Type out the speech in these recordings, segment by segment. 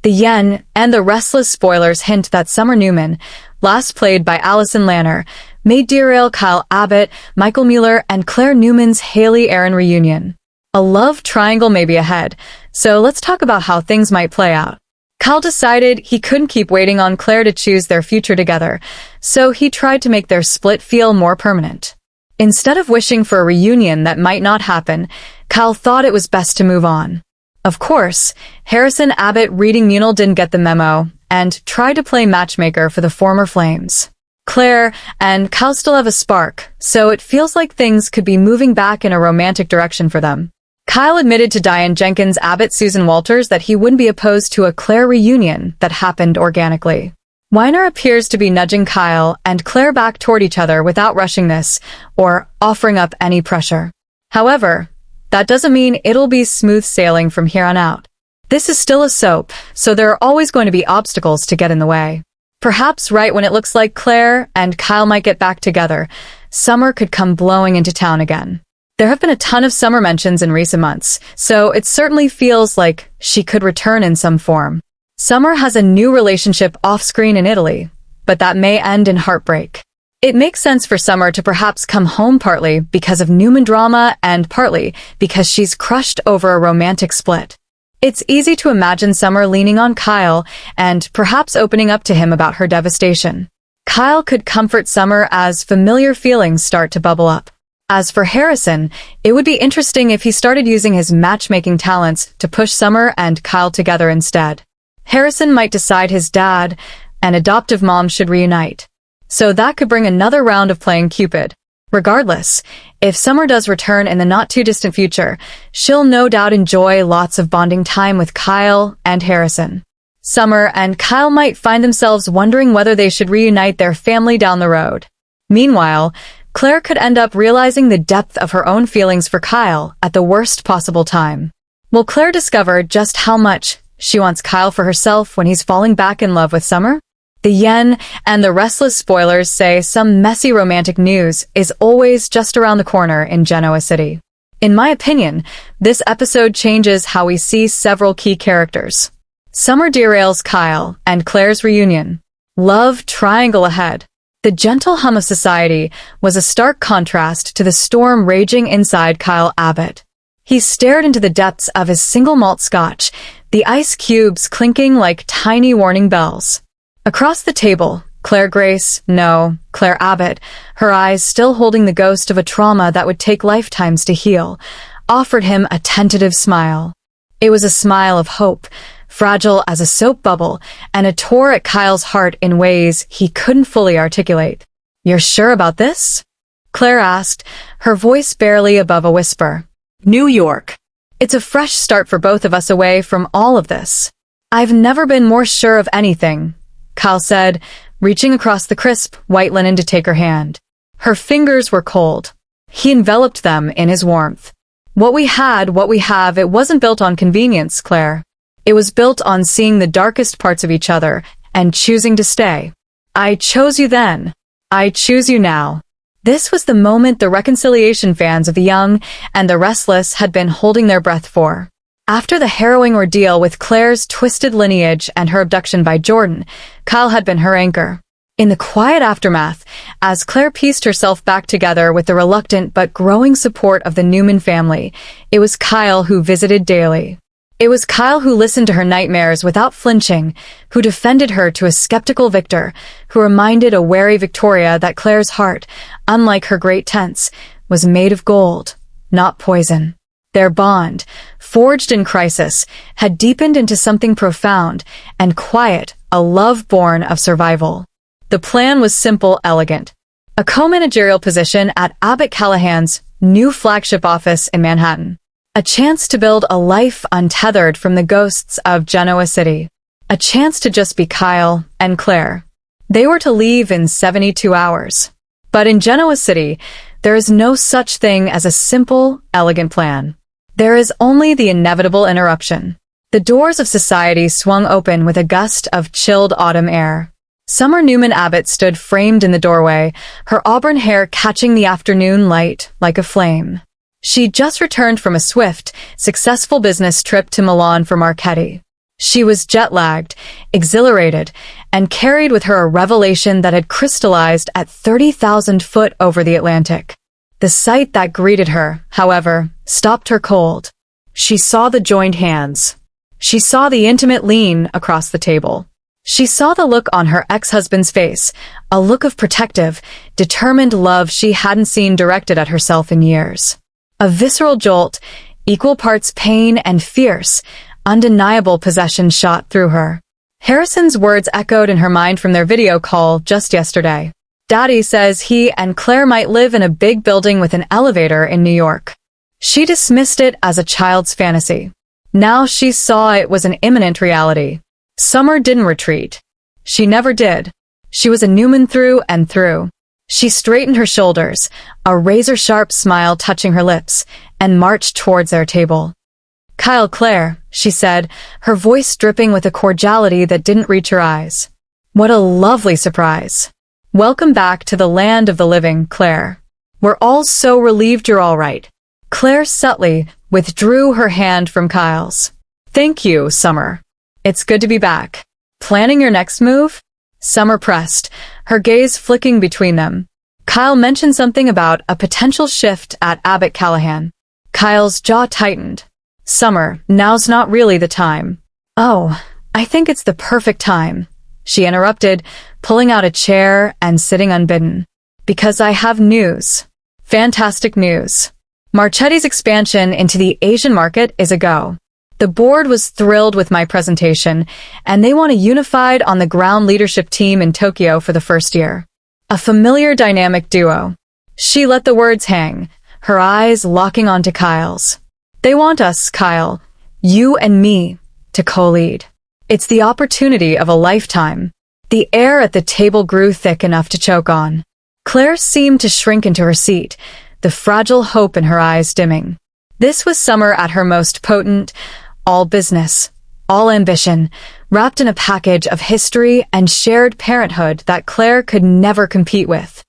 The Yen and the Restless spoilers hint that Summer Newman, last played by Alison Lanner, may derail Kyle Abbott, Michael Mueller, and Claire Newman's Haley Aaron reunion. A love triangle may be ahead, so let's talk about how things might play out. Kyle decided he couldn't keep waiting on Claire to choose their future together, so he tried to make their split feel more permanent. Instead of wishing for a reunion that might not happen, Kyle thought it was best to move on. Of course, Harrison Abbott reading Munel didn't get the memo and tried to play matchmaker for the former flames. Claire and Kyle still have a spark, so it feels like things could be moving back in a romantic direction for them. Kyle admitted to Diane Jenkins Abbott Susan Walters that he wouldn't be opposed to a Claire reunion that happened organically. Weiner appears to be nudging Kyle and Claire back toward each other without rushing this or offering up any pressure. However, that doesn't mean it'll be smooth sailing from here on out. This is still a soap, so there are always going to be obstacles to get in the way. Perhaps right when it looks like Claire and Kyle might get back together, Summer could come blowing into town again. There have been a ton of Summer mentions in recent months, so it certainly feels like she could return in some form. Summer has a new relationship off-screen in Italy, but that may end in heartbreak. It makes sense for Summer to perhaps come home partly because of Newman drama and partly because she's crushed over a romantic split. It's easy to imagine Summer leaning on Kyle and perhaps opening up to him about her devastation. Kyle could comfort Summer as familiar feelings start to bubble up. As for Harrison, it would be interesting if he started using his matchmaking talents to push Summer and Kyle together instead. Harrison might decide his dad and adoptive mom should reunite. So that could bring another round of playing Cupid. Regardless, if Summer does return in the not-too-distant future, she'll no doubt enjoy lots of bonding time with Kyle and Harrison. Summer and Kyle might find themselves wondering whether they should reunite their family down the road. Meanwhile, Claire could end up realizing the depth of her own feelings for Kyle at the worst possible time. Will Claire discover just how much she wants Kyle for herself when he's falling back in love with Summer? The Yen and the Restless spoilers say some messy romantic news is always just around the corner in Genoa City. In my opinion, this episode changes how we see several key characters. Summer derails Kyle and Claire's reunion. Love triangle ahead. The gentle hum of society was a stark contrast to the storm raging inside Kyle Abbott. He stared into the depths of his single malt scotch, the ice cubes clinking like tiny warning bells. Across the table, Claire Abbott, her eyes still holding the ghost of a trauma that would take lifetimes to heal, offered him a tentative smile. It was a smile of hope, fragile as a soap bubble, and it tore at Kyle's heart in ways he couldn't fully articulate. "You're sure about this?" Claire asked, her voice barely above a whisper. "New York. It's a fresh start for both of us away from all of this." "I've never been more sure of anything," Kyle said, reaching across the crisp, white linen to take her hand. Her fingers were cold. He enveloped them in his warmth. What we have, it wasn't built on convenience, Claire. It was built on seeing the darkest parts of each other and choosing to stay. I chose you then. I choose you now. This was the moment the reconciliation fans of The Young and the Restless had been holding their breath for. After the harrowing ordeal with Claire's twisted lineage and her abduction by Jordan, Kyle had been her anchor. In the quiet aftermath, as Claire pieced herself back together with the reluctant but growing support of the Newman family, it was Kyle who visited daily. It was Kyle who listened to her nightmares without flinching, who defended her to a skeptical Victor, who reminded a wary Victoria that Claire's heart, unlike her great tents, was made of gold, not poison. Their bond, forged in crisis, had deepened into something profound and quiet, a love born of survival. The plan was simple, elegant. A co-managerial position at Abbott Callahan's new flagship office in Manhattan. A chance to build a life untethered from the ghosts of Genoa City. A chance to just be Kyle and Claire. They were to leave in 72 hours. But in Genoa City, there is no such thing as a simple, elegant plan. There is only the inevitable interruption. The doors of society swung open with a gust of chilled autumn air. Summer Newman Abbott stood framed in the doorway, her auburn hair catching the afternoon light like a flame. She'd just returned from a swift, successful business trip to Milan for Marchetti. She was jet-lagged, exhilarated, and carried with her a revelation that had crystallized at 30,000 foot over the Atlantic. The sight that greeted her, however, stopped her cold. She saw the joined hands. She saw the intimate lean across the table. She saw the look on her ex-husband's face, a look of protective, determined love she hadn't seen directed at herself in years. A visceral jolt, equal parts pain and fierce, undeniable possession shot through her. Harrison's words echoed in her mind from their video call just yesterday. Daddy says he and Claire might live in a big building with an elevator in New York. She dismissed it as a child's fantasy. Now she saw it was an imminent reality. Summer didn't retreat. She never did. She was a Newman through and through. She straightened her shoulders, a razor-sharp smile touching her lips, and marched towards their table. "Kyle, Claire," she said, her voice dripping with a cordiality that didn't reach her eyes. "What a lovely surprise. Welcome back to the land of the living, Claire. We're all so relieved you're all right." Claire subtly withdrew her hand from Kyle's. "Thank you, Summer. It's good to be back. Planning your next move?" Summer pressed, her gaze flicking between them. Kyle mentioned something about a potential shift at Abbott Callahan. Kyle's jaw tightened. "Summer, now's not really the time." "Oh, I think it's the perfect time," she interrupted, pulling out a chair and sitting unbidden. "Because I have news. Fantastic news. Marchetti's expansion into the Asian market is a go. The board was thrilled with my presentation, and they want a unified on-the-ground leadership team in Tokyo for the first year. A familiar dynamic duo." She let the words hang, her eyes locking onto Kyle's. "They want us, Kyle, you and me, to co-lead. It's the opportunity of a lifetime." The air at the table grew thick enough to choke on. Claire seemed to shrink into her seat, the fragile hope in her eyes dimming. This was Summer at her most potent, all business, all ambition, wrapped in a package of history and shared parenthood that Claire could never compete with.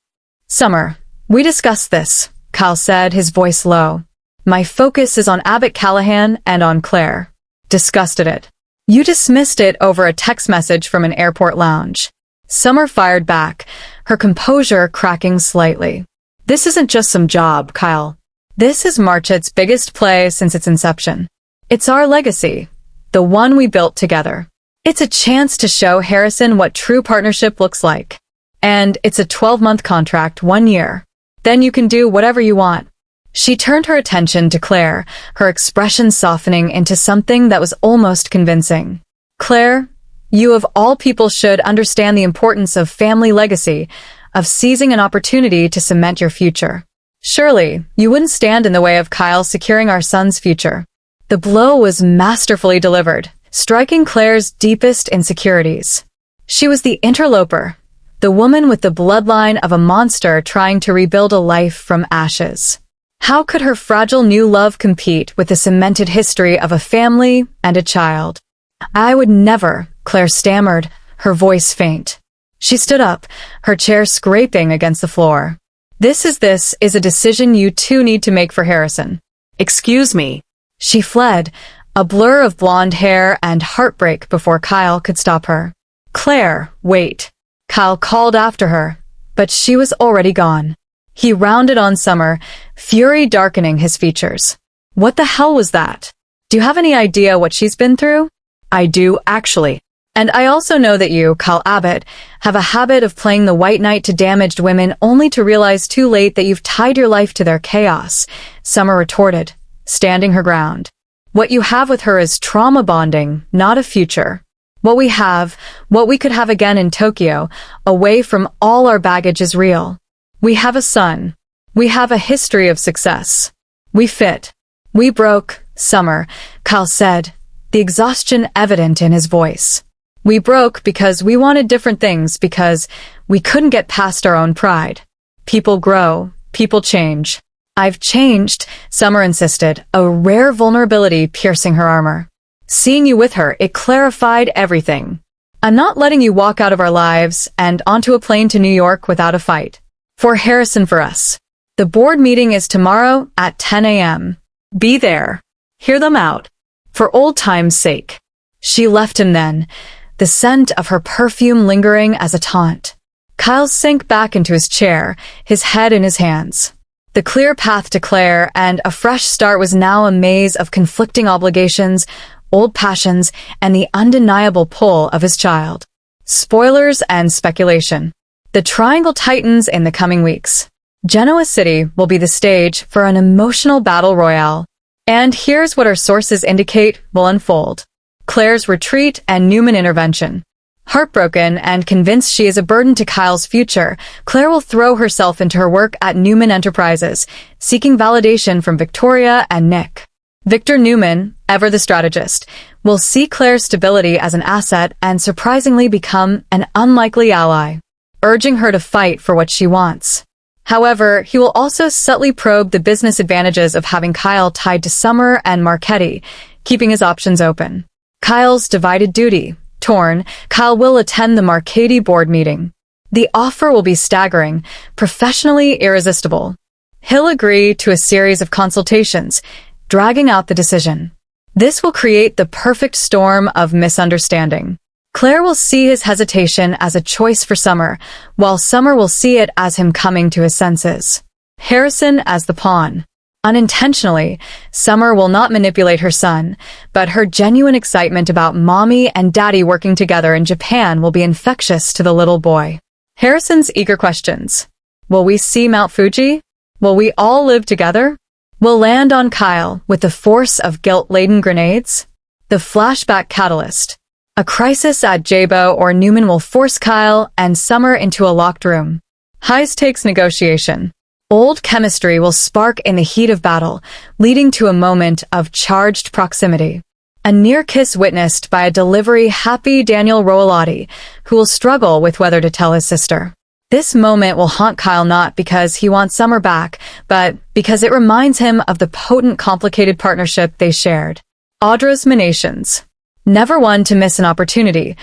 "Summer, we discussed this," Kyle said, his voice low. "My focus is on Abbott Callahan and on Claire." "Disgusted it. You dismissed it over a text message from an airport lounge." Summer fired back, her composure cracking slightly. "This isn't just some job, Kyle. This is Marchet's biggest play since its inception. It's our legacy, the one we built together. It's a chance to show Harrison what true partnership looks like. And it's a 12-month contract, 1 year. Then you can do whatever you want." She turned her attention to Claire, her expression softening into something that was almost convincing. "Claire, you of all people should understand the importance of family legacy, of seizing an opportunity to cement your future. Surely, you wouldn't stand in the way of Kyle securing our son's future." The blow was masterfully delivered, striking Claire's deepest insecurities. She was the interloper, the woman with the bloodline of a monster trying to rebuild a life from ashes. How could her fragile new love compete with the cemented history of a family and a child? "I would never," Claire stammered, her voice faint. She stood up, her chair scraping against the floor. This is a decision you two need to make for Harrison." "Excuse me." She fled, a blur of blonde hair and heartbreak before Kyle could stop her. "Claire, wait." Kyle called after her, but she was already gone. He rounded on Summer, fury darkening his features. "What the hell was that? Do you have any idea what she's been through?" "I do, actually. And I also know that you, Kyle Abbott, have a habit of playing the white knight to damaged women only to realize too late that you've tied your life to their chaos," Summer retorted, standing her ground. "What you have with her is trauma bonding, not a future. What we could have again in Tokyo, away from all our baggage is real. We have a son. We have a history of success. We fit. We broke, Summer," Kyle said, the exhaustion evident in his voice. "We broke because we wanted different things, because we couldn't get past our own pride. People grow, people change." "I've changed," Summer insisted, a rare vulnerability piercing her armor. "Seeing you with her, it clarified everything. I'm not letting you walk out of our lives and onto a plane to New York without a fight. For Harrison, for us. The board meeting is tomorrow at 10 a.m. Be there. Hear them out. For old time's sake." She left him then, the scent of her perfume lingering as a taunt. Kyle sank back into his chair, his head in his hands. The clear path to Claire and a fresh start was now a maze of conflicting obligations, old passions, and the undeniable pull of his child. Spoilers and speculation. The Triangle tightens in the coming weeks. Genoa City will be the stage for an emotional battle royale. And here's what our sources indicate will unfold. Claire's retreat and Newman intervention. Heartbroken and convinced she is a burden to Kyle's future, Claire will throw herself into her work at Newman Enterprises, seeking validation from Victoria and Nick. Victor Newman, ever the strategist, will see Claire's stability as an asset and surprisingly become an unlikely ally, urging her to fight for what she wants. However, he will also subtly probe the business advantages of having Kyle tied to Summer and Marchetti, keeping his options open. Kyle's divided duty. Torn, Kyle will attend the Marchetti board meeting. The offer will be staggering, professionally irresistible. He'll agree to a series of consultations, dragging out the decision. This will create the perfect storm of misunderstanding. Claire will see his hesitation as a choice for Summer, while Summer will see it as him coming to his senses. Harrison as the pawn. Unintentionally, Summer will not manipulate her son, but her genuine excitement about mommy and daddy working together in Japan will be infectious to the little boy. Harrison's eager questions. Will we see Mount Fuji? Will we all live together? Will land on Kyle with the force of guilt-laden grenades? The flashback catalyst. A crisis at Jabo or Newman will force Kyle and Summer into a locked room. High-stakes negotiation. Old chemistry will spark in the heat of battle, leading to a moment of charged proximity. A near kiss witnessed by a delivery-happy Daniel Roelati, who will struggle with whether to tell his sister. This moment will haunt Kyle not because he wants Summer back, but because it reminds him of the potent, complicated partnership they shared. Audra's manations. Never one to miss an opportunity,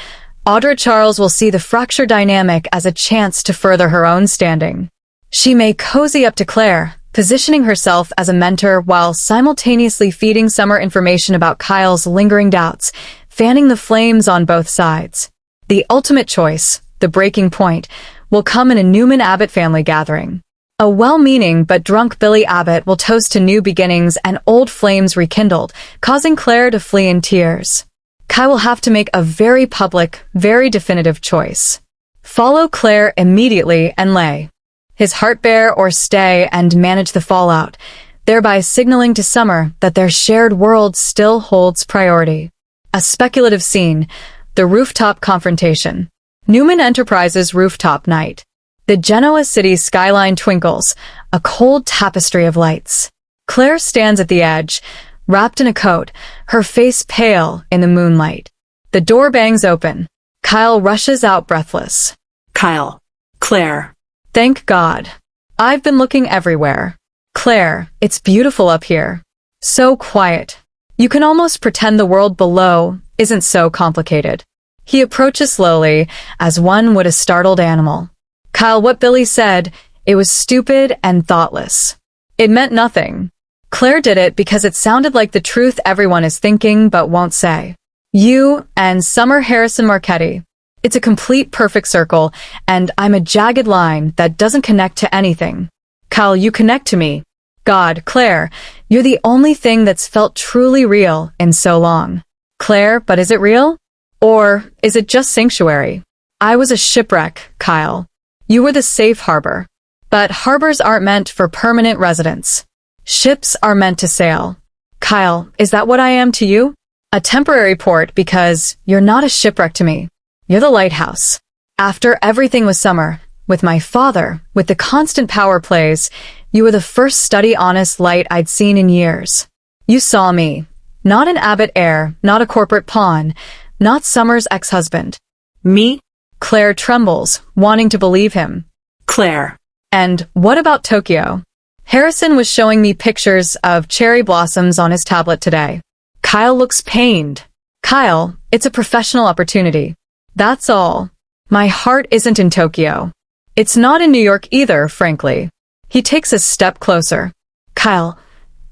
Audra Charles will see the fracture dynamic as a chance to further her own standing. She may cozy up to Claire, positioning herself as a mentor while simultaneously feeding Summer information about Kyle's lingering doubts, fanning the flames on both sides. The ultimate choice, the breaking point, will come in a Newman Abbott family gathering. A well-meaning but drunk Billy Abbott will toast to new beginnings and old flames rekindled, causing Claire to flee in tears. Kyle will have to make a very public, very definitive choice. Follow Claire immediately and lay his heart bare or stay and manage the fallout, thereby signaling to Summer that their shared world still holds priority. A speculative scene, the rooftop confrontation. Newman Enterprises rooftop night. The Genoa City skyline twinkles, a cold tapestry of lights. Claire stands at the edge, wrapped in a coat, her face pale in the moonlight. The door bangs open. Kyle rushes out breathless. Kyle. Claire. Thank God. I've been looking everywhere. Claire, it's beautiful up here. So quiet. You can almost pretend the world below isn't so complicated. He approaches slowly, as one would a startled animal. Kyle, what Billy said, it was stupid and thoughtless. It meant nothing. Claire did it because it sounded like the truth everyone is thinking but won't say. You and Summer Harrison Marchetti. It's a complete perfect circle, and I'm a jagged line that doesn't connect to anything. Kyle, you connect to me. God, Claire, you're the only thing that's felt truly real in so long. Claire, but is it real? Or is it just sanctuary? I was a shipwreck, Kyle. You were the safe harbor. But harbors aren't meant for permanent residents. Ships are meant to sail. Kyle, is that what I am to you? A temporary port because you're not a shipwreck to me. You're the lighthouse. After everything with Summer, with my father, with the constant power plays, you were the first steady, honest light I'd seen in years. You saw me. Not an Abbott heir, not a corporate pawn, not Summer's ex-husband. Me? Claire trembles, wanting to believe him. Claire. And what about Tokyo? Harrison was showing me pictures of cherry blossoms on his tablet today. Kyle looks pained. Kyle, it's a professional opportunity. That's all. My heart isn't in Tokyo. It's not in New York either, frankly. He takes a step closer. Kyle,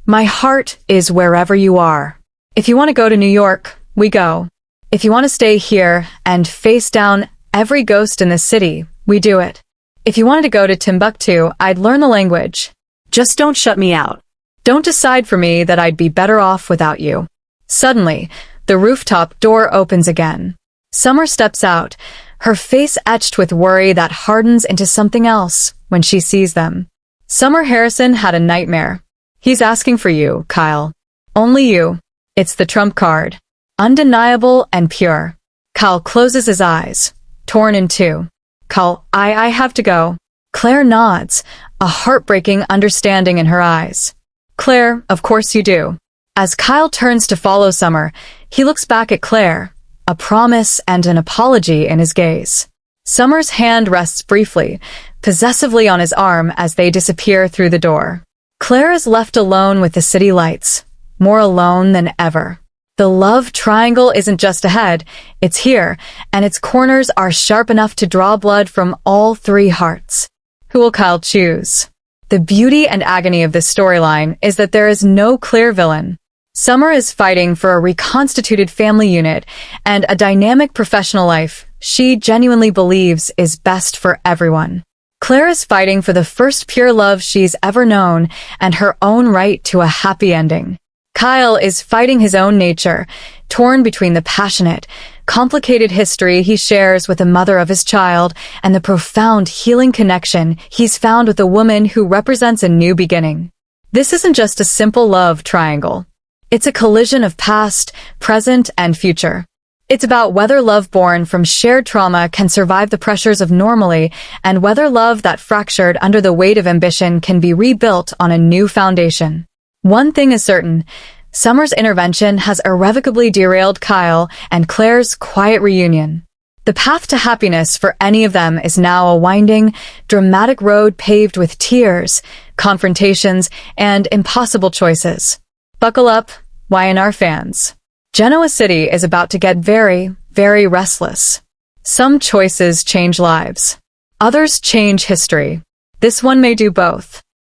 my heart is wherever you are. If you want to go to New York, we go. If you want to stay here and face down every ghost in this city, we do it. If you wanted to go to Timbuktu, I'd learn the language. Just don't shut me out. Don't decide for me that I'd be better off without you. Suddenly, the rooftop door opens again. Summer steps out, her face etched with worry that hardens into something else when she sees them. Summer Harrison had a nightmare. He's asking for you, Kyle. Only you. It's the trump card. Undeniable and pure. Kyle closes his eyes, torn in two. Kyle, I have to go. Claire nods, a heartbreaking understanding in her eyes. Claire, of course you do. As Kyle turns to follow Summer, he looks back at Claire, a promise and an apology in his gaze. Summer's hand rests briefly, possessively on his arm as they disappear through the door. Claire is left alone with the city lights, more alone than ever. The love triangle isn't just ahead, it's here, and its corners are sharp enough to draw blood from all three hearts. Who will Kyle choose? The beauty and agony of this storyline is that there is no clear villain. Summer is fighting for a reconstituted family unit and a dynamic professional life she genuinely believes is best for everyone. Claire is fighting for the first pure love she's ever known and her own right to a happy ending. Kyle is fighting his own nature, torn between the passionate, complicated history he shares with the mother of his child and the profound healing connection he's found with a woman who represents a new beginning. This isn't just a simple love triangle. It's a collision of past, present, and future. It's about whether love born from shared trauma can survive the pressures of normally and whether love that fractured under the weight of ambition can be rebuilt on a new foundation. One thing is certain, Summer's intervention has irrevocably derailed Kyle and Claire's quiet reunion. The path to happiness for any of them is now a winding, dramatic road paved with tears, confrontations, and impossible choices. Buckle up, YNR fans. Genoa City is about to get very, very restless. Some choices change lives. Others change history. This one may do both.